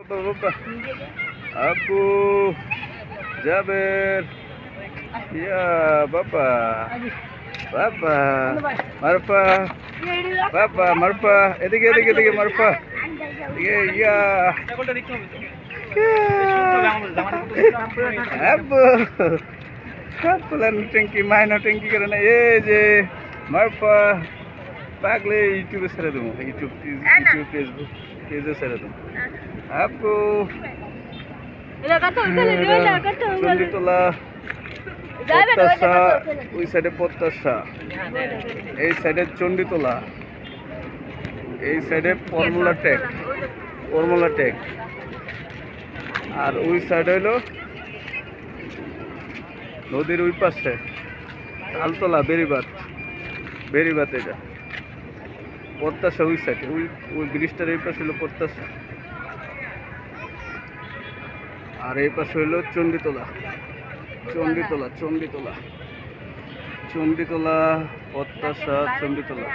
বাবা আব্বু জাবের ইয়া বাবা বাবা মারফা বাবা মারফা এদিকে এদিকে এদিকে মারফা ইয়া আব্বু ট্যাঙ্কি মাইনা ট্যাঙ্কি করে না এই যে মারফা পাগলে ইউটিউবে ছেড়ে দেবো ইউটিউব ফেসবুক পেজে ছেড়ে দেবো আব্বু চন্ডিতলা প্রত্যাশা ওই সাইডে প্রত্যাশা এই সাইডে চন্ডিতলা এই সাইডে ফর্মুলা টেক আর ওই সাইড হইলো নদীর ওই পাশে তালতলা বেরিবাত এটা প্রত্যাশা ওই সাইডে ওই ব্রিজটার এই পাশে হলো প্রত্যাশা আর এই পাশে হইলো চন্ডিতলা প্রত্যাশা চন্ডিতলা